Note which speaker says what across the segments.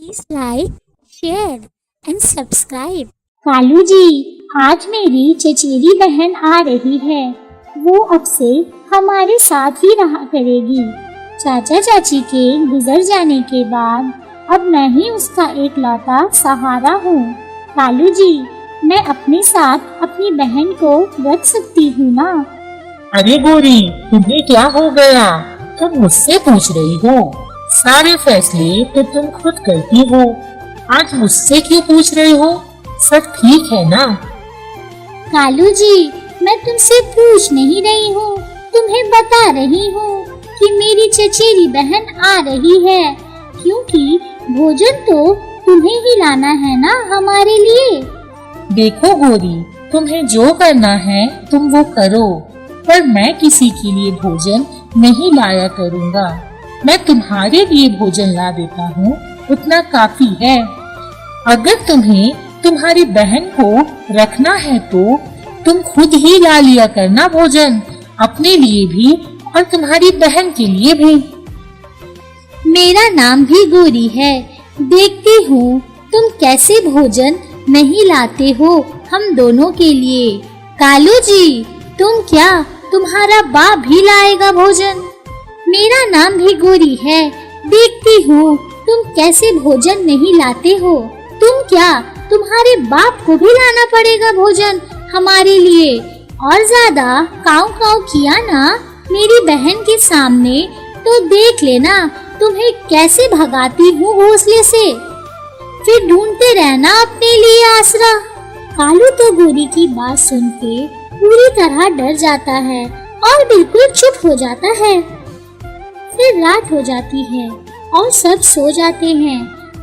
Speaker 1: Please like, share and subscribe.
Speaker 2: Kalu ji, आज मेरी चचेरी बहन आ रही है। वो अब से हमारे साथ ही रहा करेगी। चाचा चाची के गुजर जाने के बाद अब मैं ही उसका एकलौता सहारा हूँ। कालू जी, मैं अपने साथ अपनी बहन को रख सकती हूँ ना?
Speaker 3: अरे गोरी, तुम्हें क्या हो गया? तुम मुझसे पूछ रही हो? सारे फैसले तो तुम खुद करती हो। आज मुझसे क्यों पूछ रही हो? सब ठीक है ना?
Speaker 2: कालू जी, मैं तुमसे पूछ नहीं रही हूँ, तुम्हें बता रही हूँ कि मेरी चचेरी बहन आ रही है, क्योंकि भोजन तो तुम्हें ही लाना है ना हमारे लिए।
Speaker 3: देखो गोरी, तुम्हें जो करना है तुम वो करो, पर मैं किसी के लिए भोजन नहीं लाया करूँगा। मैं तुम्हारे लिए भोजन ला देता हूँ, उतना काफी है। अगर तुम्हें तुम्हारी बहन को रखना है तो तुम खुद ही ला लिया करना भोजन, अपने लिए भी और तुम्हारी बहन के लिए भी।
Speaker 2: मेरा नाम भी गोरी है, देखती हूँ तुम कैसे भोजन नहीं लाते हो हम दोनों के लिए। कालू जी, तुम क्या तुम्हारा बाप भी लाएगा भोजन? मेरा नाम भी गोरी है, देखती हूँ तुम कैसे भोजन नहीं लाते हो। तुम क्या तुम्हारे बाप को भी लाना पड़ेगा भोजन हमारे लिए? और ज्यादा काऊ काऊ किया ना मेरी बहन के सामने तो देख लेना तुम्हें कैसे भगाती हूँ घोंसले से। फिर ढूंढते रहना अपने लिए आसरा। कालू तो गोरी की बात सुन के पूरी तरह डर जाता है और बिल्कुल चुप हो जाता है। फिर रात हो जाती है और सब सो जाते हैं।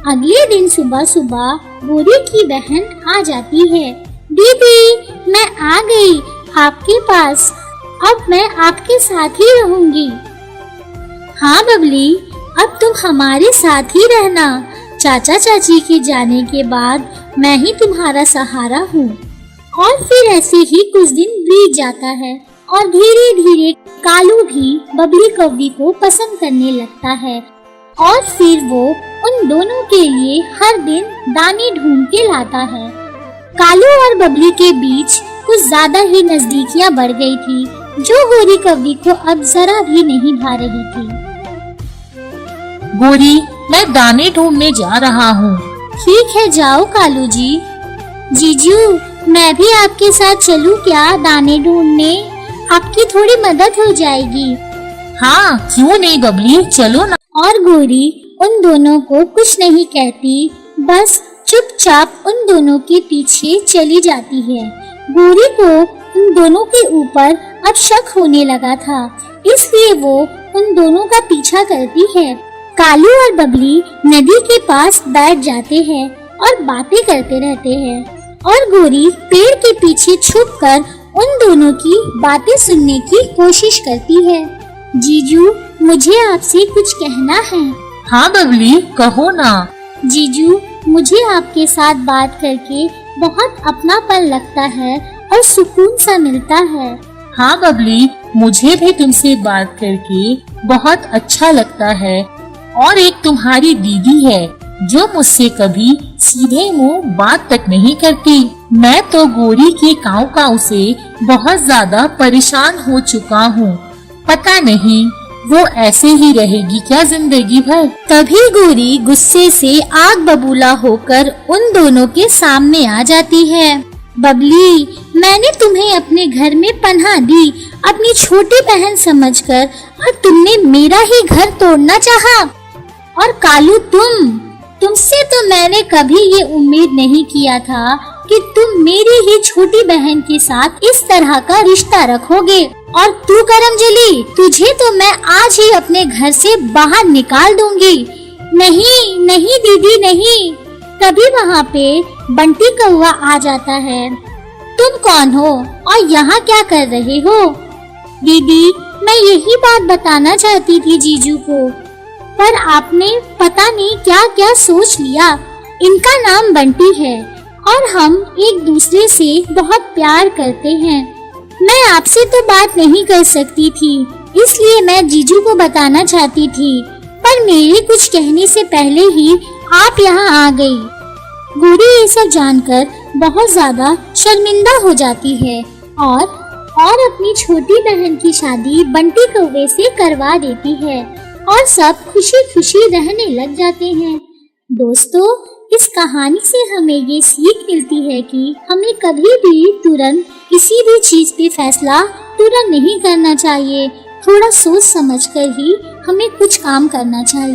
Speaker 2: अगले दिन सुबह सुबह गोरी की बहन आ जाती है। दीदी, मैं आ गई आपके पास, अब मैं आपके साथ ही रहूंगी। हाँ बबली, अब तुम हमारे साथ ही रहना। चाचा चाची के जाने के बाद मैं ही तुम्हारा सहारा हूँ। और फिर ऐसे ही कुछ दिन बीत जाता है और धीरे धीरे कालू भी बबली कौवी को पसंद करने लगता है। और फिर वो उन दोनों के लिए हर दिन दाने ढूंढ के लाता है। कालू और बबली के बीच कुछ ज्यादा ही नजदीकियां बढ़ गई थी, जो गोरी कौवी को अब जरा भी नहीं भा रही थी।
Speaker 3: गोरी, मैं दाने ढूंढने जा रहा हूँ।
Speaker 2: ठीक है, जाओ कालू जी। जीजू, मैं भी आपके साथ चलूं क्या दाने ढूंढने? आपकी थोड़ी मदद हो जाएगी।
Speaker 3: हाँ, क्यों नहीं बबली, चलो ना।
Speaker 2: और गोरी उन दोनों को कुछ नहीं कहती, बस चुपचाप उन दोनों के पीछे चली जाती है। गोरी को उन दोनों के ऊपर अब शक होने लगा था, इसलिए वो उन दोनों का पीछा करती है। कालू और बबली नदी के पास बैठ जाते हैं और बातें करते रहते हैं, और गोरी पेड़ के पीछे छुपकर उन दोनों की बातें सुनने की कोशिश करती है। जीजू, मुझे आपसे कुछ कहना है।
Speaker 3: हाँ बबली, कहो ना।
Speaker 2: जीजू, मुझे आपके साथ बात करके बहुत अपनापन लगता है और सुकून सा मिलता है।
Speaker 3: हाँ बबली, मुझे भी तुमसे बात करके बहुत अच्छा लगता है। और एक तुम्हारी दीदी है जो मुझसे कभी सीधे मुंह बात तक नहीं करती। मैं तो गोरी के काऊ काऊ से बहुत ज्यादा परेशान हो चुका हूँ। पता नहीं वो ऐसे ही रहेगी क्या जिंदगी भर।
Speaker 2: तभी गोरी गुस्से से आग बबूला होकर उन दोनों के सामने आ जाती है। बबली, मैंने तुम्हें अपने घर में पनाह दी अपनी छोटी बहन समझकर, और तुमने मेरा ही घर तोड़ना चाहा। और कालू, तुमसे तो मैंने कभी ये उम्मीद नहीं किया था कि तुम मेरी ही छोटी बहन के साथ इस तरह का रिश्ता रखोगे। और तू करमजली, तुझे तो मैं आज ही अपने घर से बाहर निकाल दूंगी। नहीं नहीं दीदी, नहीं। तभी वहाँ पे बंटी कौवा आ जाता है। तुम कौन हो और यहाँ क्या कर रहे हो? दीदी, मैं यही बात बताना चाहती थी जीजू को, पर आपने पता नहीं क्या क्या सोच लिया। इनका नाम बंटी है और हम एक दूसरे से बहुत प्यार करते हैं। मैं आपसे तो बात नहीं कर सकती थी, इसलिए मैं जीजू को बताना चाहती थी, पर मेरे कुछ कहने से पहले ही आप यहाँ आ गई। गौरी ये सब जानकर बहुत ज्यादा शर्मिंदा हो जाती है और अपनी छोटी बहन की शादी बंटी कौवे से करवा देती है और सब खुशी खुशी रहने लग जाते हैं। दोस्तों, इस कहानी से हमें ये सीख मिलती है कि हमें कभी भी तुरंत किसी भी चीज पे फैसला तुरंत नहीं करना चाहिए। थोड़ा सोच समझकर ही हमें कुछ काम करना चाहिए।